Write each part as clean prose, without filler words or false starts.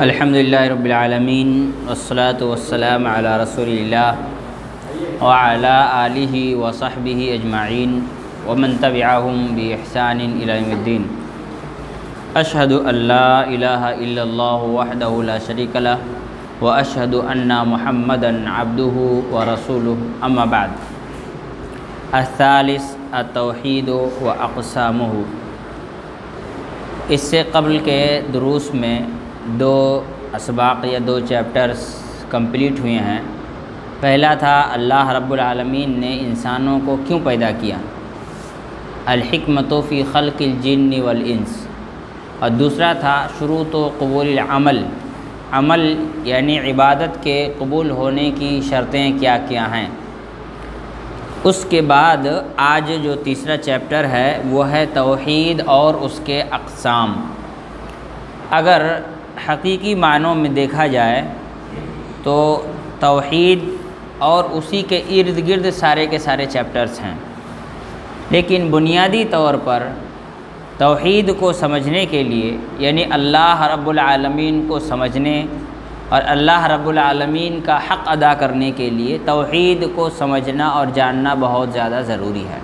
الحمدللہ رب العالمین والصلاة والسلام علی رسول اللہ وعلی آلہ وصحبہ اجمعین ومن تبعہم بإحسان الی یوم الدین۔ اشہد ان لا الہ الا اللہ وحدہ لا شریک لہ واشہد ان محمدا عبدہ ورسولہ، اما بعد۔ الثالث التوحید واقسامہ۔ اس سے قبل کے دروس میں دو اسباق یا دو چیپٹرز کمپلیٹ ہوئے ہیں۔ پہلا تھا اللہ رب العالمین نے انسانوں کو کیوں پیدا کیا، الحکمۃ فی خلق الجن والانس، اور دوسرا تھا شروط و قبول العمل، عمل یعنی عبادت کے قبول ہونے کی شرطیں کیا کیا ہیں۔ اس کے بعد آج جو تیسرا چیپٹر ہے وہ ہے توحید اور اس کے اقسام۔ اگر حقیقی معنوں میں دیکھا جائے تو توحید اور اسی کے ارد گرد سارے کے سارے چیپٹرز ہیں، لیکن بنیادی طور پر توحید کو سمجھنے کے لیے یعنی اللہ رب العالمین کو سمجھنے اور اللہ رب العالمین کا حق ادا کرنے کے لیے توحید کو سمجھنا اور جاننا بہت زیادہ ضروری ہے۔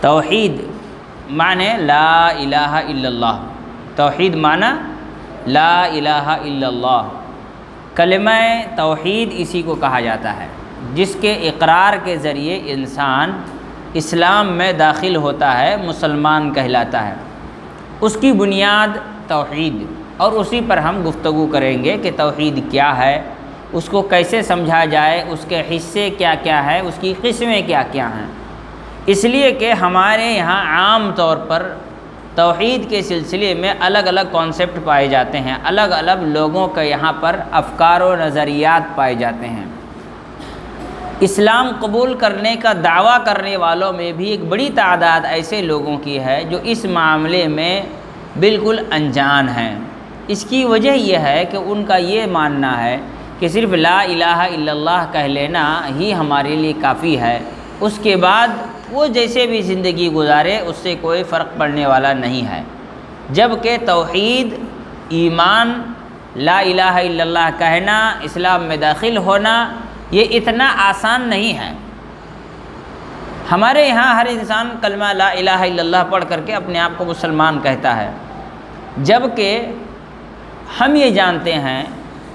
توحید معنی لا الہ الا اللہ، توحید معنی لا الہ الا اللہ، کلمہ توحید اسی کو کہا جاتا ہے جس کے اقرار کے ذریعے انسان اسلام میں داخل ہوتا ہے، مسلمان کہلاتا ہے۔ اس کی بنیاد توحید، اور اسی پر ہم گفتگو کریں گے کہ توحید کیا ہے، اس کو کیسے سمجھا جائے، اس کے حصے کیا کیا ہیں، اس کی قسمیں کیا کیا ہیں۔ اس لیے کہ ہمارے یہاں عام طور پر توحید کے سلسلے میں الگ الگ کانسیپٹ پائے جاتے ہیں، الگ الگ لوگوں کے یہاں پر افکار و نظریات پائے جاتے ہیں۔ اسلام قبول کرنے کا دعویٰ کرنے والوں میں بھی ایک بڑی تعداد ایسے لوگوں کی ہے جو اس معاملے میں بالکل انجان ہیں۔ اس کی وجہ یہ ہے کہ ان کا یہ ماننا ہے کہ صرف لا الہ الا اللہ کہہ لینا ہی ہمارے لیے کافی ہے، اس کے بعد وہ جیسے بھی زندگی گزارے اس سے کوئی فرق پڑنے والا نہیں ہے، جبکہ توحید، ایمان، لا الہ الا اللہ کہنا، اسلام میں داخل ہونا یہ اتنا آسان نہیں ہے۔ ہمارے یہاں ہر انسان کلمہ لا الہ الا اللہ پڑھ کر کے اپنے آپ کو مسلمان کہتا ہے، جبکہ ہم یہ جانتے ہیں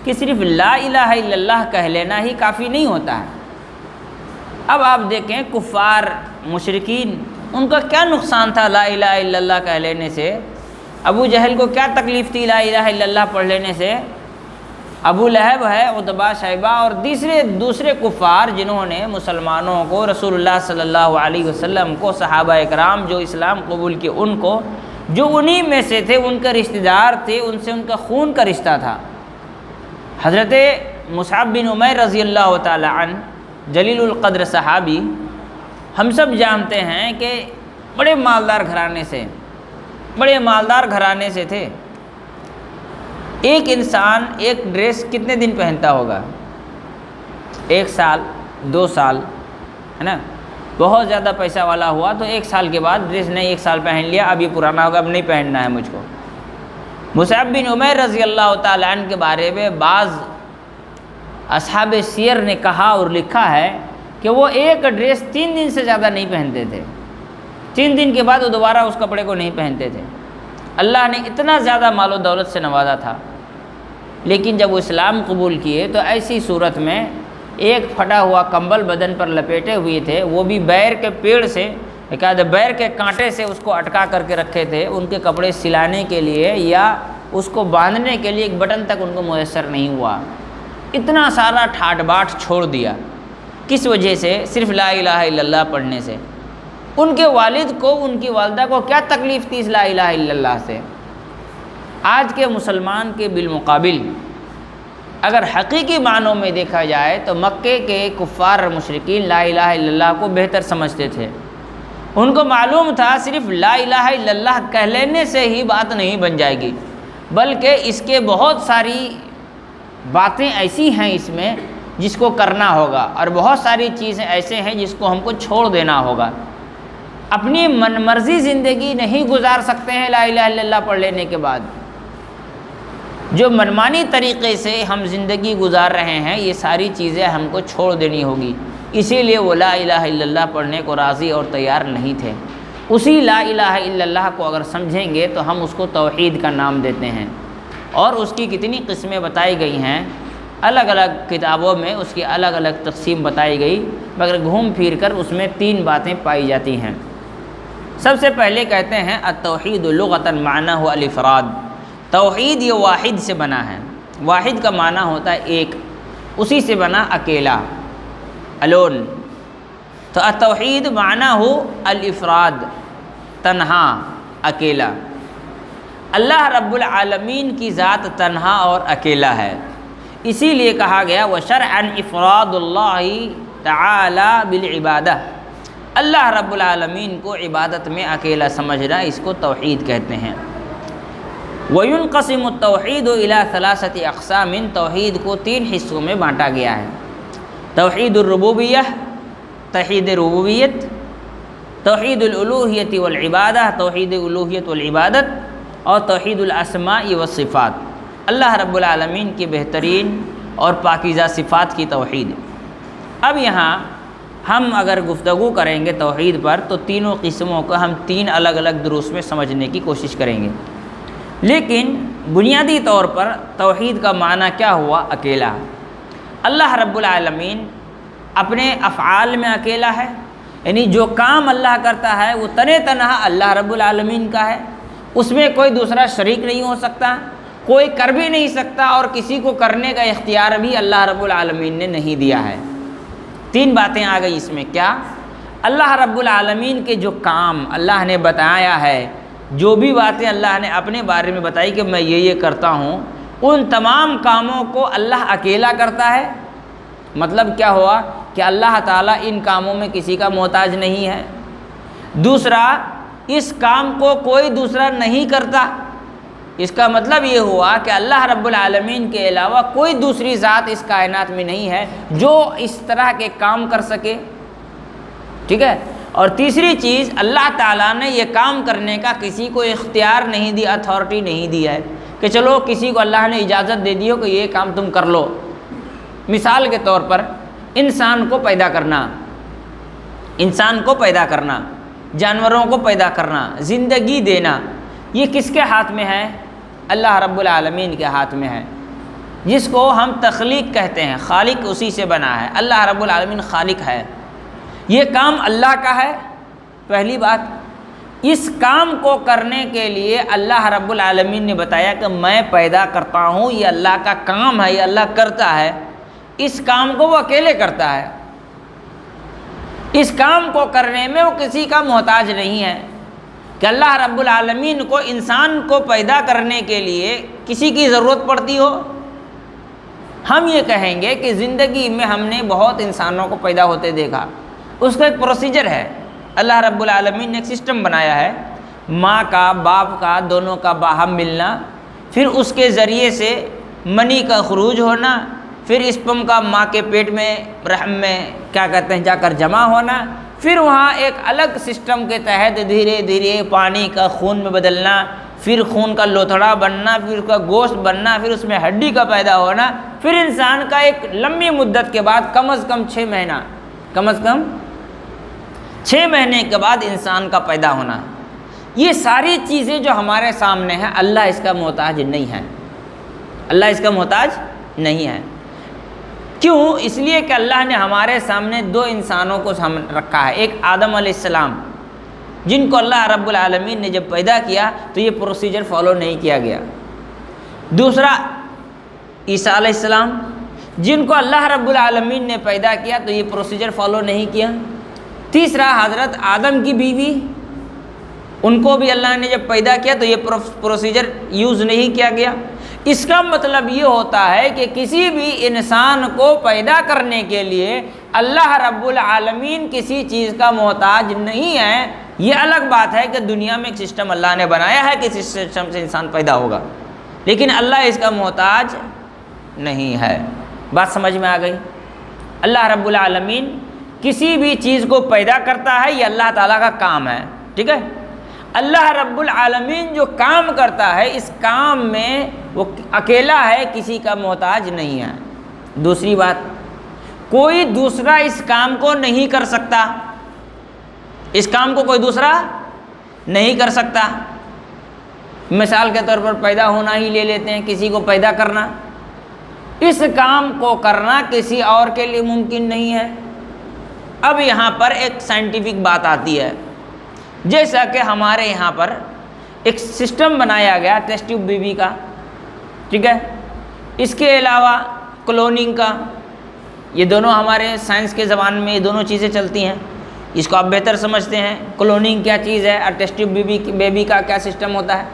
کہ صرف لا الہ الا اللہ کہہ لینا ہی کافی نہیں ہوتا ہے۔ اب آپ دیکھیں کفار، مشرکین، ان کا کیا نقصان تھا لا الہ الا اللہ کہہ لینے سے؟ ابو جہل کو کیا تکلیف تھی لا الہ الا اللہ پڑھ لینے سے؟ ابو لہب ہے، عتبہ، شیبہ اور دوسرے کفار جنہوں نے مسلمانوں کو، رسول اللہ صلی اللہ علیہ وسلم کو، صحابہ اکرام جو اسلام قبول کیے ان کو، جو انہی میں سے تھے، ان کے رشتہ دار تھے، ان سے ان کا خون کا رشتہ تھا۔ حضرت مصعب بن عمیر رضی اللہ تعالی عنہ، جلیل القدر صحابی، ہم سب جانتے ہیں کہ بڑے مالدار گھرانے سے تھے۔ ایک انسان ایک ڈریس کتنے دن پہنتا ہوگا؟ 1 سال، 2 سال، ہے نا؟ بہت زیادہ پیسہ والا ہوا تو 1 سال کے بعد ڈریس نہیں، 1 سال پہن لیا، اب یہ پرانا ہوگا، اب نہیں پہننا ہے مجھ کو۔ مصعب بن عمیر رضی اللہ تعالیٰ عنہ کے بارے میں بعض اصحاب سیر نے کہا اور لکھا ہے کہ وہ ایک ڈریس 3 دن سے زیادہ نہیں پہنتے تھے، 3 دن کے بعد وہ دوبارہ اس کپڑے کو نہیں پہنتے تھے۔ اللہ نے اتنا زیادہ مال و دولت سے نوازا تھا، لیکن جب وہ اسلام قبول کیے تو ایسی صورت میں ایک پھٹا ہوا کمبل بدن پر لپیٹے ہوئے تھے، وہ بھی بیر کے پیڑ سے، بیر کے کانٹے سے اس کو اٹکا کر کے رکھے تھے۔ ان کے کپڑے سلانے کے لیے یا اس کو باندھنے کے لیے ایک بٹن تک ان کو میسر نہیں ہوا۔ اتنا سارا ٹھاٹ باٹ چھوڑ دیا، کس وجہ سے؟ صرف لا الہ الا اللہ پڑھنے سے۔ ان کے والد کو، ان کی والدہ کو کیا تکلیف تھی اس لا الہ الا اللہ سے؟ آج کے مسلمان کے بالمقابل اگر حقیقی معنوں میں دیکھا جائے تو مکے کے کفار اور مشرکین لا الہ الا اللہ کو بہتر سمجھتے تھے۔ ان کو معلوم تھا صرف لا الہ الا اللہ کہہ لینے سے ہی بات نہیں بن جائے گی، بلکہ اس کے بہت ساری باتیں ایسی ہیں اس میں جس کو کرنا ہوگا، اور بہت ساری چیزیں ایسے ہیں جس کو ہم کو چھوڑ دینا ہوگا۔ اپنی من مرضی زندگی نہیں گزار سکتے ہیں لا الہ الا اللہ پڑھ لینے کے بعد۔ جو منمانی طریقے سے ہم زندگی گزار رہے ہیں یہ ساری چیزیں ہم کو چھوڑ دینی ہوگی، اسی لیے وہ لا الہ الا اللہ پڑھنے کو راضی اور تیار نہیں تھے۔ اسی لا الہ الا اللہ کو اگر سمجھیں گے تو ہم اس کو توحید کا نام دیتے ہیں، اور اس کی کتنی قسمیں بتائی گئی ہیں، الگ الگ کتابوں میں اس کی الگ الگ تقسیم بتائی گئی، مگر گھوم پھر کر اس میں 3 باتیں پائی جاتی ہیں۔ سب سے پہلے کہتے ہیں التوحید لغۃ معنیہ الافراد، توحید یہ واحد سے بنا ہے، واحد کا معنی ہوتا ہے ایک، اسی سے بنا اکیلا، الون۔ تو التوحید معنیٰ ہو الافراد، تنہا، اکیلا۔ اللہ رب العالمین کی ذات تنہا اور اکیلا ہے، اسی لیے کہا گیا وَشَرْعًا إِفْرَادُ اللَّهِ تَعَالَى بِالْعِبَادَةِ، اللہ رب العالمین کو عبادت میں اکیلا سمجھنا اس کو توحید کہتے ہیں۔ وَيُنْقَسِمُ التَّوْحِيدُ إِلَى 3 أقسام، توحید کو 3 حصوں میں بانٹا گیا ہے، توحید الربوبیہ، توحید ربوبیت، توحید الالوہیت والعبادہ، توحید الوہیت والعبادت، اور توحید الاسماء والصفات، اللہ رب العالمین کی بہترین اور پاکیزہ صفات کی توحید۔ اب یہاں ہم اگر گفتگو کریں گے توحید پر تو تینوں قسموں کو ہم 3 الگ الگ دروس میں سمجھنے کی کوشش کریں گے، لیکن بنیادی طور پر توحید کا معنی کیا ہوا؟ اکیلا۔ اللہ رب العالمین اپنے افعال میں اکیلا ہے، یعنی جو کام اللہ کرتا ہے وہ تنہا اللہ رب العالمین کا ہے، اس میں کوئی دوسرا شریک نہیں ہو سکتا، کوئی کر بھی نہیں سکتا، اور کسی کو کرنے کا اختیار بھی اللہ رب العالمین نے نہیں دیا ہے۔ 3 باتیں آ گئی اس میں، کیا؟ اللہ رب العالمین کے جو کام اللہ نے بتایا ہے، جو بھی باتیں اللہ نے اپنے بارے میں بتائی کہ میں یہ کرتا ہوں، ان تمام کاموں کو اللہ اکیلا کرتا ہے۔ مطلب کیا ہوا کہ اللہ تعالیٰ ان کاموں میں کسی کا محتاج نہیں ہے۔ دوسرا، اس کام کو کوئی دوسرا نہیں کرتا، اس کا مطلب یہ ہوا کہ اللہ رب العالمین کے علاوہ کوئی دوسری ذات اس کائنات میں نہیں ہے جو اس طرح کے کام کر سکے، ٹھیک ہے۔ اور تیسری چیز، اللہ تعالیٰ نے یہ کام کرنے کا کسی کو اختیار نہیں دیا، اتھارٹی نہیں دیا ہے کہ چلو کسی کو اللہ نے اجازت دے دی ہو کہ یہ کام تم کر لو۔ مثال کے طور پر انسان کو پیدا کرنا، جانوروں کو پیدا کرنا، زندگی دینا، یہ کس کے ہاتھ میں ہے؟ اللہ رب العالمین کے ہاتھ میں ہے، جس کو ہم تخلیق کہتے ہیں، خالق اسی سے بنا ہے، اللہ رب العالمین خالق ہے، یہ کام اللہ کا ہے۔ پہلی بات، اس کام کو کرنے کے لیے اللہ رب العالمین نے بتایا کہ میں پیدا کرتا ہوں، یہ اللہ کا کام ہے، یہ اللہ کرتا ہے، اس کام کو وہ اکیلے کرتا ہے، اس کام کو کرنے میں وہ کسی کا محتاج نہیں ہے کہ اللہ رب العالمین کو انسان کو پیدا کرنے کے لیے کسی کی ضرورت پڑتی ہو۔ ہم یہ کہیں گے کہ زندگی میں ہم نے بہت انسانوں کو پیدا ہوتے دیکھا، اس کا ایک پروسیجر ہے، اللہ رب العالمین نے ایک سسٹم بنایا ہے، ماں کا باپ کا دونوں کا باہم ملنا، پھر اس کے ذریعے سے منی کا خروج ہونا، پھر اسپم کا ماں کے پیٹ میں رحم میں کیا کہتے ہیں جا کر جمع ہونا، پھر وہاں ایک الگ سسٹم کے تحت دھیرے دھیرے پانی کا خون میں بدلنا، پھر خون کا لوتھڑا بننا، پھر اس کا گوشت بننا، پھر اس میں ہڈی کا پیدا ہونا، پھر انسان کا ایک لمبی مدت کے بعد کم از کم 6 مہینے کے بعد انسان کا پیدا ہونا۔ یہ ساری چیزیں جو ہمارے سامنے ہیں، اللہ اس کا محتاج نہیں ہے، اللہ اس کا محتاج نہیں ہے۔ کیوں؟ اس لیے کہ اللہ نے ہمارے سامنے 2 انسانوں کو رکھا ہے، ایک آدم علیہ السلام، جن کو اللہ رب العالمین نے جب پیدا کیا تو یہ پروسیجر فالو نہیں کیا گیا۔ دوسرا عیسیٰ علیہ السلام، جن کو اللہ رب العالمین نے پیدا کیا تو یہ پروسیجر فالو نہیں کیا۔ تیسرا حضرت آدم کی بیوی، ان کو بھی اللہ نے جب پیدا کیا تو یہ پروسیجر یوز نہیں کیا گیا۔ اس کا مطلب یہ ہوتا ہے کہ کسی بھی انسان کو پیدا کرنے کے لیے اللہ رب العالمین کسی چیز کا محتاج نہیں ہے۔ یہ الگ بات ہے کہ دنیا میں ایک سسٹم اللہ نے بنایا ہے کہ اس سسٹم سے انسان پیدا ہوگا، لیکن اللہ اس کا محتاج نہیں ہے۔ بات سمجھ میں آ گئی؟ اللہ رب العالمین کسی بھی چیز کو پیدا کرتا ہے، یہ اللہ تعالیٰ کا کام ہے، ٹھیک ہے۔ اللہ رب العالمین جو کام کرتا ہے اس کام میں وہ اکیلا ہے، کسی کا محتاج نہیں ہے۔ دوسری بات، کوئی دوسرا اس کام کو نہیں کر سکتا، اس کام کو کوئی دوسرا نہیں کر سکتا۔ مثال کے طور پر پیدا ہونا ہی لے لیتے ہیں، کسی کو پیدا کرنا، اس کام کو کرنا کسی اور کے لیے ممکن نہیں ہے۔ اب یہاں پر ایک سائنٹیفک بات آتی ہے، جیسا کہ ہمارے یہاں پر ایک سسٹم بنایا گیا ٹیسٹ ٹیوب بیبی کا، ٹھیک ہے، اس کے علاوہ کلوننگ کا، یہ دونوں ہمارے سائنس کے زبان میں یہ دونوں چیزیں چلتی ہیں، اس کو آپ بہتر سمجھتے ہیں کلوننگ کیا چیز ہے اور ٹیسٹ ٹیوب بیبی کا کیا سسٹم ہوتا ہے۔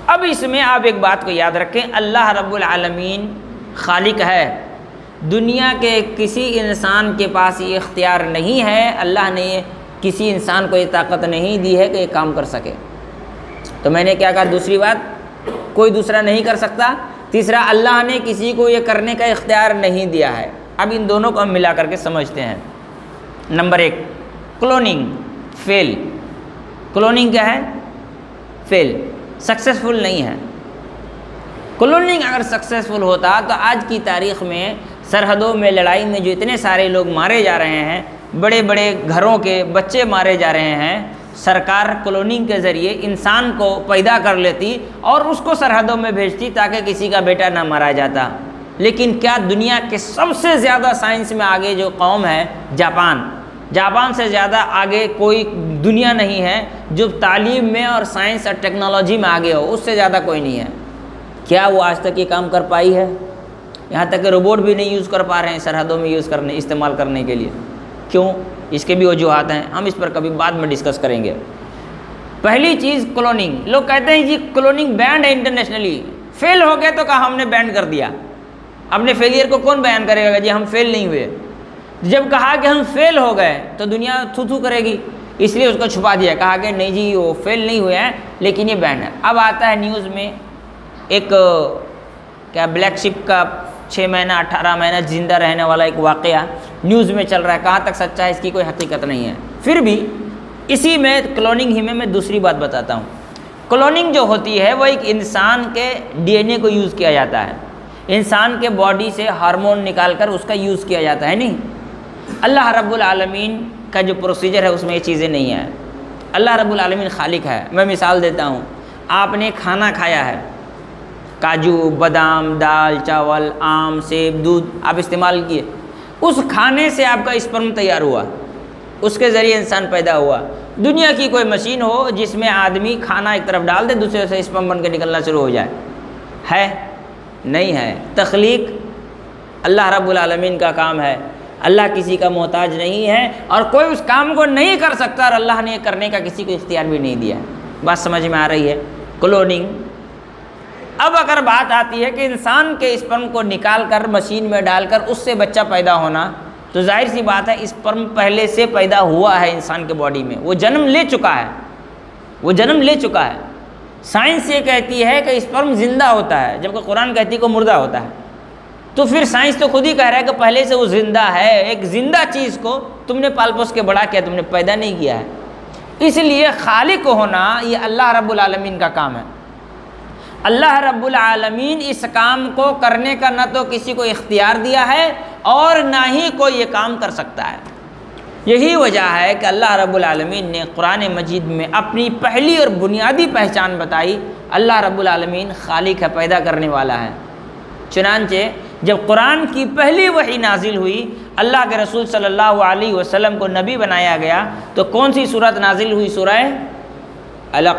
اب اس میں آپ ایک بات کو یاد رکھیں، اللہ رب العالمین خالق ہے، دنیا کے کسی انسان کے پاس یہ اختیار نہیں ہے، اللہ نے کسی انسان کو یہ طاقت نہیں دی ہے کہ یہ کام کر سکے۔ تو میں نے کیا کہا، دوسری بات کوئی دوسرا نہیں کر سکتا، تیسرا اللہ نے کسی کو یہ کرنے کا اختیار نہیں دیا ہے۔ اب ان دونوں کو ہم ملا کر کے سمجھتے ہیں۔ نمبر 1، کلوننگ فیل۔ کلوننگ کیا ہے؟ فیل، سکسیسفل نہیں ہے۔ کلوننگ اگر سکسیسفل ہوتا تو آج کی تاریخ میں سرحدوں میں لڑائی میں جو اتنے سارے لوگ مارے جا رہے ہیں، بڑے بڑے گھروں کے بچے مارے جا رہے ہیں، سرکار کلوننگ کے ذریعے انسان کو پیدا کر لیتی اور اس کو سرحدوں میں بھیجتی تاکہ کسی کا بیٹا نہ مارا جاتا۔ لیکن کیا دنیا کے سب سے زیادہ سائنس میں آگے جو قوم ہے، جاپان سے زیادہ آگے کوئی دنیا نہیں ہے جو تعلیم میں اور سائنس اور ٹیکنالوجی میں آگے ہو، اس سے زیادہ کوئی نہیں ہے۔ کیا وہ آج تک یہ کام کر پائی ہے؟ یہاں تک کہ روبوٹ بھی نہیں یوز کر پا رہے ہیں سرحدوں میں استعمال کرنے کے لیے۔ کیوں؟ اس کے بھی وجوہات ہیں، ہم اس پر کبھی بعد میں ڈسکس کریں گے۔ پہلی چیز کلوننگ، لوگ کہتے ہیں جی کلوننگ بینڈ ہے انٹرنیشنلی، فیل ہو گئے تو کہا ہم نے بینڈ کر دیا۔ اپنے فیلئر کو کون بیان کرے گا جی ہم فیل نہیں ہوئے؟ جب کہا کہ ہم فیل ہو گئے تو دنیا تھو کرے گی، اس لیے اس کو چھپا دیا، کہا کہ نہیں جی وہ فیل نہیں ہوئے ہیں لیکن یہ بینڈ ہے۔ اب آتا ہے نیوز میں ایک کیا بلیک شپ کا 6 مہینہ 18 مہینہ زندہ رہنے والا ایک واقعہ نیوز میں چل رہا ہے، کہاں تک سچا ہے اس کی کوئی حقیقت نہیں ہے۔ پھر بھی اسی میں کلوننگ ہی میں دوسری بات بتاتا ہوں۔ کلوننگ جو ہوتی ہے وہ ایک انسان کے ڈی این اے کو یوز کیا جاتا ہے، انسان کے باڈی سے ہارمون نکال کر اس کا یوز کیا جاتا ہے۔ نہیں، اللہ رب العالمین کا جو پروسیجر ہے اس میں یہ چیزیں نہیں ہیں۔ اللہ رب العالمین خالق ہے۔ میں مثال دیتا ہوں، آپ نے کھانا کھایا ہے، کاجو بادام دال چاول آم سیب دودھ آپ استعمال کیے، اس کھانے سے آپ کا اسپرم تیار ہوا، اس کے ذریعے انسان پیدا ہوا۔ دنیا کی کوئی مشین ہو جس میں آدمی کھانا ایک طرف ڈال دے دوسرے سے اسپرم بن کے نکلنا شروع ہو جائے؟ ہے؟ نہیں ہے۔ تخلیق اللہ رب العالمین کا کام ہے، اللہ کسی کا محتاج نہیں ہے اور کوئی اس کام کو نہیں کر سکتا، اور اللہ نے کرنے کا کسی کو اختیار بھی نہیں دیا۔ بات سمجھ میں آ رہی ہے؟ کلوننگ۔ اب اگر بات آتی ہے کہ انسان کے اسپرم کو نکال کر مشین میں ڈال کر اس سے بچہ پیدا ہونا، تو ظاہر سی بات ہے اسپرم پہلے سے پیدا ہوا ہے انسان کے باڈی میں، وہ جنم لے چکا ہے، وہ جنم لے چکا ہے۔ سائنس یہ کہتی ہے کہ اسپرم زندہ ہوتا ہے جبکہ قرآن کہتی ہے کہ مردہ ہوتا ہے، تو پھر سائنس تو خود ہی کہہ رہا ہے کہ پہلے سے وہ زندہ ہے۔ ایک زندہ چیز کو تم نے پال پوس کے بڑا کیا، تم نے پیدا نہیں کیا ہے۔ اس لیے خالق ہونا یہ اللہ رب العالمین کا کام ہے۔ اللہ رب العالمین اس کام کو کرنے کا نہ تو کسی کو اختیار دیا ہے اور نہ ہی کوئی یہ کام کر سکتا ہے۔ یہی وجہ ہے کہ اللہ رب العالمین نے قرآن مجید میں اپنی پہلی اور بنیادی پہچان بتائی، اللہ رب العالمین خالق ہے، پیدا کرنے والا ہے۔ چنانچہ جب قرآن کی پہلی وحی نازل ہوئی، اللہ کے رسول صلی اللہ علیہ وسلم کو نبی بنایا گیا، تو کون سی سورت نازل ہوئی؟ سورہ علق۔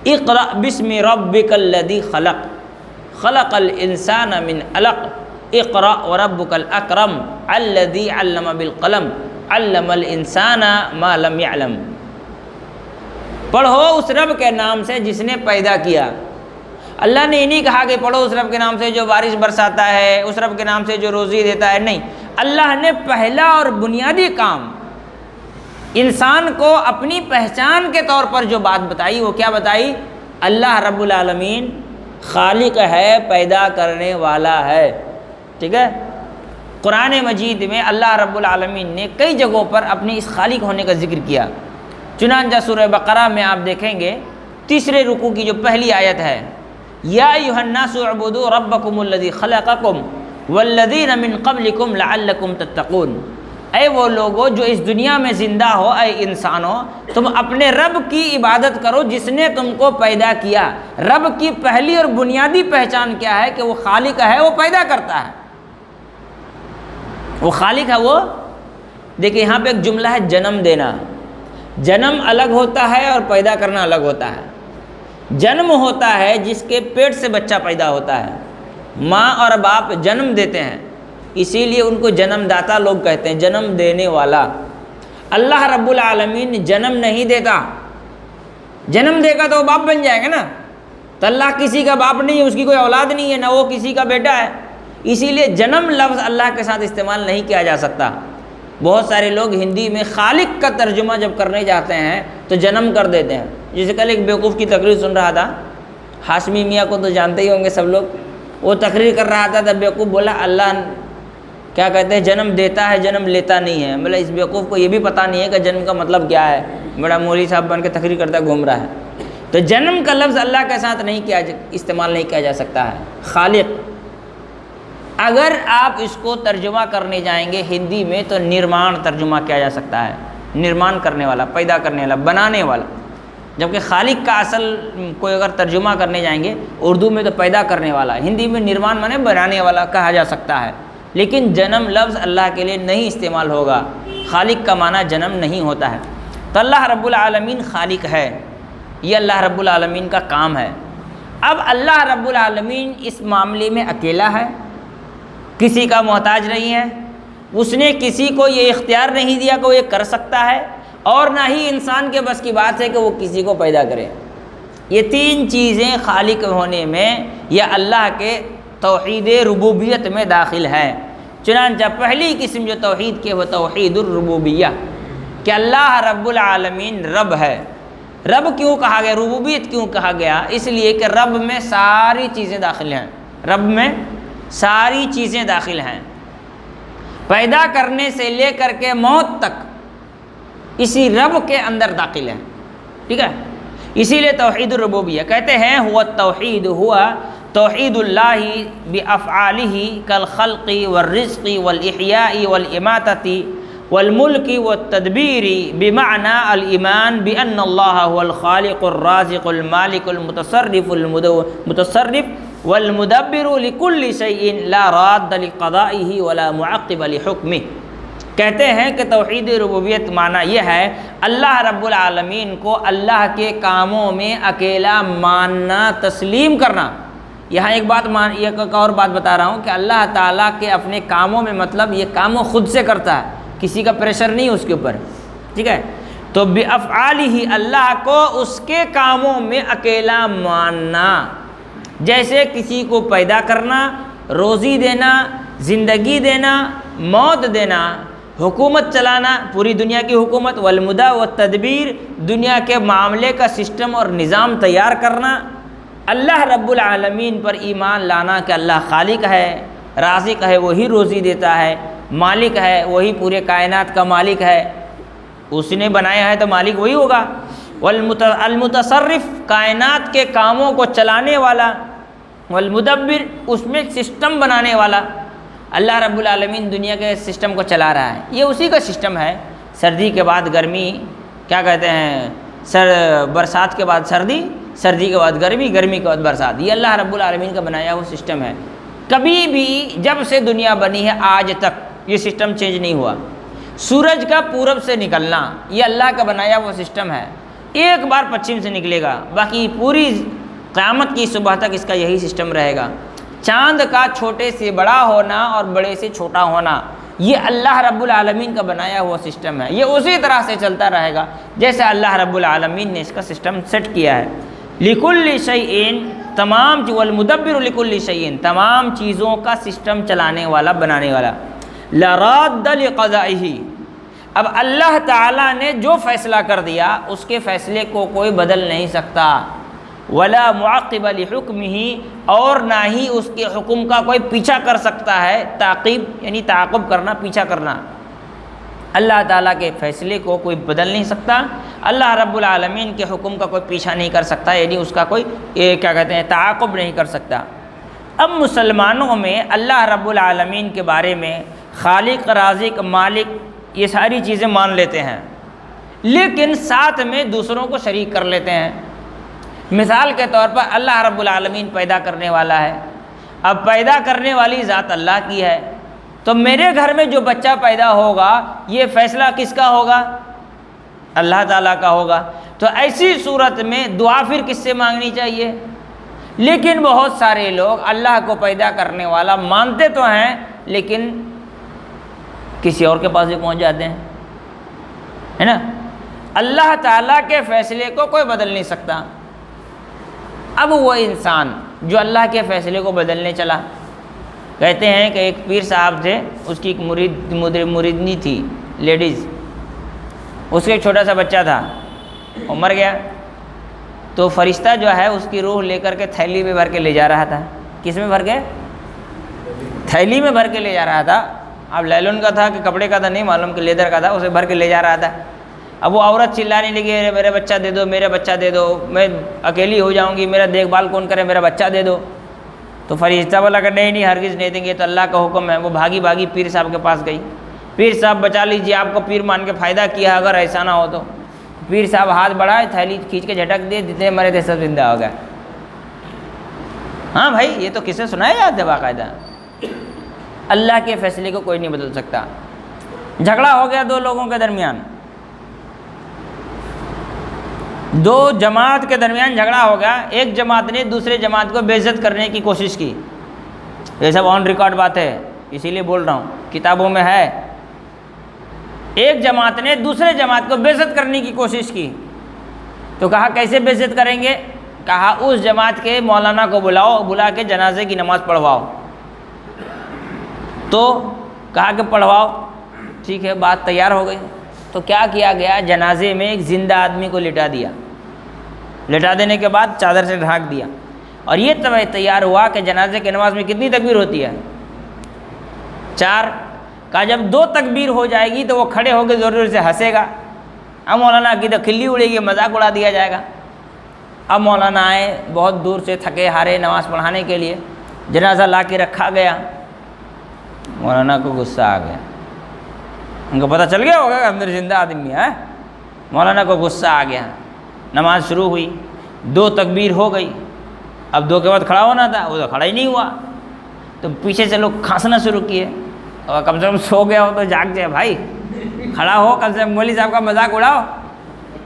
اقرأ بسم ربک الذی خلق، خلق الانسان من علق، اقرأ وربک الاکرم الذی علم بالقلم، علم الانسان ما لم يعلم۔ پڑھو اس رب کے نام سے جس نے پیدا کیا۔ اللہ نے یہ نہیں کہا کہ پڑھو اس رب کے نام سے جو بارش برساتا ہے، اس رب کے نام سے جو روزی دیتا ہے، نہیں، اللہ نے پہلا اور بنیادی کام انسان کو اپنی پہچان کے طور پر جو بات بتائی وہ کیا بتائی؟ اللہ رب العالمین خالق ہے، پیدا کرنے والا ہے۔ ٹھیک ہے؟ قرآن مجید میں اللہ رب العالمین نے کئی جگہوں پر اپنی اس خالق ہونے کا ذکر کیا۔ چنانچہ سورہ بقرہ میں آپ دیکھیں گے تیسرے رکوع کی جو پہلی آیت ہے، یا ایھا الناس اعبدوا ربکم الذی خلقکم والذین من قبلکم لعلکم تتقون، اے وہ لوگو جو اس دنیا میں زندہ ہو، اے انسانوں تم اپنے رب کی عبادت کرو جس نے تم کو پیدا کیا۔ رب کی پہلی اور بنیادی پہچان کیا ہے؟ کہ وہ خالق ہے، وہ پیدا کرتا ہے، وہ خالق ہے۔ وہ دیکھیں یہاں پہ ایک جملہ ہے جنم دینا، جنم الگ ہوتا ہے اور پیدا کرنا الگ ہوتا ہے۔ جنم ہوتا ہے جس کے پیٹ سے بچہ پیدا ہوتا ہے، ماں اور باپ جنم دیتے ہیں، اسی لیے ان کو جنم داتا لوگ کہتے ہیں، جنم دینے والا۔ اللہ رب العالمین جنم نہیں دیتا، جنم دے گا تو وہ باپ بن جائے گا نا، تو اللہ کسی کا باپ نہیں ہے، اس کی کوئی اولاد نہیں ہے، نہ وہ کسی کا بیٹا ہے، اسی لیے جنم لفظ اللہ کے ساتھ استعمال نہیں کیا جا سکتا۔ بہت سارے لوگ ہندی میں خالق کا ترجمہ جب کرنے جاتے ہیں تو جنم کر دیتے ہیں۔ جیسے کل ایک بیوقوف کی تقریر سن رہا تھا، ہاشمی میاں کو تو جانتے ہی ہوں گے سب لوگ، وہ تقریر کر رہا تھا تب بیوقوف بولا اللہ کیا کہتے ہیں جنم دیتا ہے جنم لیتا نہیں ہے۔ بولا اس بیوقوف کو یہ بھی پتہ نہیں ہے کہ جنم کا مطلب کیا ہے، بڑا مولوی صاحب بن کے تقریر کرتا گھوم رہا ہے۔ تو جنم کا لفظ اللہ کے ساتھ نہیں استعمال نہیں کیا جا سکتا ہے۔ خالق، اگر آپ اس کو ترجمہ کرنے جائیں گے ہندی میں تو نرمان ترجمہ کیا جا سکتا ہے، نرمان کرنے والا، پیدا کرنے والا، بنانے والا، جبکہ خالق کا اصل کوئی اگر ترجمہ کرنے جائیں گے اردو میں تو پیدا کرنے والا، ہندی میں نرمان مانے بنانے والا کہا جا سکتا ہے، لیکن جنم لفظ اللہ کے لیے نہیں استعمال ہوگا، خالق کا معنی جنم نہیں ہوتا ہے۔ تو اللہ رب العالمین خالق ہے، یہ اللہ رب العالمین کا کام ہے۔ اب اللہ رب العالمین اس معاملے میں اکیلا ہے، کسی کا محتاج نہیں ہے، اس نے کسی کو یہ اختیار نہیں دیا کہ وہ یہ کر سکتا ہے، اور نہ ہی انسان کے بس کی بات ہے کہ وہ کسی کو پیدا کرے۔ یہ تین چیزیں خالق ہونے میں یا اللہ کے توحید ربوبیت میں داخل ہے۔ چنانچہ پہلی قسم جو توحید کی وہ توحید الربوبیہ، کہ اللہ رب العالمین رب ہے۔ رب کیوں کہا گیا، ربوبیت کیوں کہا گیا؟ اس لیے کہ رب میں ساری چیزیں داخل ہیں، رب میں ساری چیزیں داخل ہیں، پیدا کرنے سے لے کر کے موت تک اسی رب کے اندر داخل ہے، ٹھیک ہے؟ اسی لیے توحید الربوبیہ کہتے ہیں ہوا التوحید، ہوا توحید اللہ بافعالہ کالخلق والرزق والاحیاء والاماتۃ والملک والتدبیر بمعنى الایمان بان اللہ هو الخالق الرازق المالک المتصرف والمدبر لكل شيء لا راد لقضائه ولا معقب لحکمہ۔ کہتے ہیں کہ توحید ربوبیت معنی یہ ہے اللہ رب العالمین کو اللہ کے کاموں میں اکیلا ماننا، تسلیم کرنا۔ یہاں ایک اور بات بتا رہا ہوں کہ اللہ تعالیٰ کے اپنے کاموں میں مطلب یہ کام وہ خود سے کرتا ہے، کسی کا پریشر نہیں اس کے اوپر، ٹھیک ہے؟ تو بافعالہ اللہ کو اس کے کاموں میں اکیلا ماننا، جیسے کسی کو پیدا کرنا، روزی دینا، زندگی دینا، موت دینا، حکومت چلانا، پوری دنیا کی حکومت، والمدہ والتدبیر، دنیا کے معاملے کا سسٹم اور نظام تیار کرنا، اللہ رب العالمین پر ایمان لانا کہ اللہ خالق ہے، رازق ہے، وہی روزی دیتا ہے، مالک ہے، وہی پورے کائنات کا مالک ہے، اس نے بنایا ہے تو مالک وہی ہوگا، المتصرف، کائنات کے کاموں کو چلانے والا، والمدبر، اس میں سسٹم بنانے والا۔ اللہ رب العالمین دنیا کے سسٹم کو چلا رہا ہے، یہ اسی کا سسٹم ہے۔ سردی کے بعد گرمی، کیا کہتے ہیں، برسات کے بعد سردی، سردی کے بعد گرمی، گرمی کے بعد برسات، یہ اللہ رب العالمین کا بنایا وہ سسٹم ہے۔ کبھی بھی جب سے دنیا بنی ہے آج تک یہ سسٹم چینج نہیں ہوا۔ سورج کا پورب سے نکلنا یہ اللہ کا بنایا وہ سسٹم ہے، ایک بار پچھم سے نکلے گا، باقی پوری قیامت کی صبح تک اس کا یہی سسٹم رہے گا۔ چاند کا چھوٹے سے بڑا ہونا اور بڑے سے چھوٹا ہونا یہ اللہ رب العالمین کا بنایا ہوا سسٹم ہے، یہ اسی طرح سے چلتا رہے گا جیسے اللہ رب العالمین نے اس کا سسٹم سیٹ کیا ہے۔ لکل شیء، تمام والمدبر لکل شیء، تمام چیزوں کا سسٹم چلانے والا، بنانے والا۔ لا راد لقضائہ، اب اللہ تعالیٰ نے جو فیصلہ کر دیا اس کے فیصلے کو کوئی بدل نہیں سکتا، ولا معقب لحکمہ، اور نہ ہی اس کے حکم کا کوئی پیچھا کر سکتا ہے۔ تعقیب یعنی تعاقب کرنا، پیچھا کرنا۔ اللہ تعالیٰ کے فیصلے کو کوئی بدل نہیں سکتا، اللہ رب العالمین کے حکم کا کوئی پیچھا نہیں کر سکتا، یعنی اس کا کوئی کیا کہتے ہیں تعاقب نہیں کر سکتا۔ اب مسلمانوں میں اللہ رب العالمین کے بارے میں خالق، رازق، مالک یہ ساری چیزیں مان لیتے ہیں، لیکن ساتھ میں دوسروں کو شریک کر لیتے ہیں۔ مثال کے طور پر اللہ رب العالمین پیدا کرنے والا ہے، اب پیدا کرنے والی ذات اللہ کی ہے، تو میرے گھر میں جو بچہ پیدا ہوگا یہ فیصلہ کس کا ہوگا؟ اللہ تعالیٰ کا ہوگا۔ تو ایسی صورت میں دعا پھر کس سے مانگنی چاہیے؟ لیکن بہت سارے لوگ اللہ کو پیدا کرنے والا مانتے تو ہیں لیکن کسی اور کے پاس بھی پہنچ جاتے ہیں، ہے نا۔ اللہ تعالیٰ کے فیصلے کو کوئی بدل نہیں سکتا۔ اب وہ انسان جو اللہ کے فیصلے کو بدلنے چلا، کہتے ہیں کہ ایک پیر صاحب تھے، اس کی ایک مریدنی تھی لیڈیز، اس کا ایک چھوٹا سا بچہ تھا، وہ مر گیا، تو فرشتہ جو ہے اس کی روح لے کر کے تھیلی میں بھر کے لے جا رہا تھا۔ کس میں بھر کے؟ تھیلی میں بھر کے لے جا رہا تھا۔ اب لیلون کا تھا کہ کپڑے کا تھا نہیں معلوم، کہ لیدر کا تھا، اسے بھر کے لے جا رہا تھا۔ اب وہ عورت چلانے لگی، میرے بچہ دے دو، میرا بچہ دے دو، میں اکیلی ہو جاؤں گی، میرا دیکھ بھال کون کرے، میرا بچہ دے دو۔ تو فرشتہ بولا کہ نہیں ہرگز نہیں دیں گے، تو اللہ کا حکم ہے۔ وہ بھاگی پیر صاحب کے پاس گئی، پیر صاحب بچا لیجیے، آپ کو پیر مان کے فائدہ کیا اگر ایسا نہ ہو تو۔ پیر صاحب ہاتھ بڑھائے، تھیلی کھینچ کے جھٹک دیے، جتنے مرے تھے سب زندہ ہو گئے۔ ہاں بھائی، یہ تو کسے سنایا یاد ہے باقاعدہ۔ اللہ کے فیصلے کو کوئی نہیں بدل سکتا۔ جھگڑا ہو گیا دو لوگوں کے درمیان، دو جماعت کے درمیان جھگڑا ہو گیا، ایک جماعت نے دوسرے جماعت کو بے عزت کرنے کی کوشش کی۔ یہ سب آن ریکارڈ بات ہے، اسی لیے بول رہا ہوں، کتابوں میں ہے۔ ایک جماعت نے دوسرے جماعت کو بے عزت کرنے کی کوشش کی، تو کہا کیسے بے عزت کریں گے؟ کہا اس جماعت کے مولانا کو بلاؤ، بلا کے جنازے کی نماز پڑھواؤ۔ تو کہا کہ پڑھواؤ، ٹھیک ہے، بات تیار ہو گئی۔ تو کیا کیا گیا؟ جنازے میں ایک زندہ آدمی کو لٹا دیا، لٹا دینے کے بعد چادر سے ڈھانک دیا، اور یہ تیار ہوا کہ جنازے کی نماز میں کتنی تکبیر ہوتی ہے؟ 4۔ کہا جب 2 تکبیر ہو جائے گی تو وہ کھڑے ہو کے زور زور سے ہنسے گا، اب مولانا کی تو کھلی اڑے گی، مذاق اڑا دیا جائے گا۔ اب مولانا آئے بہت دور سے، تھکے ہارے نماز پڑھانے کے لیے، جنازہ لا کے رکھا گیا۔ مولانا کو غصہ آ گیا، ان کو پتہ چل گیا ہوگا کہ اندر زندہ آدمی ہے۔ مولانا کو غصہ آ گیا، نماز شروع ہوئی، 2 تکبیر ہو گئی، اب 2 کے بعد کھڑا ہونا تھا، وہ تو کھڑا ہی نہیں ہوا۔ تو پیچھے سے لوگ کھانسنا شروع کیے، اور کم سے کم سو گیا ہو تو جاگ جائے بھائی، کھڑا ہو، کم سے کم مولوی صاحب کا مذاق اڑاؤ،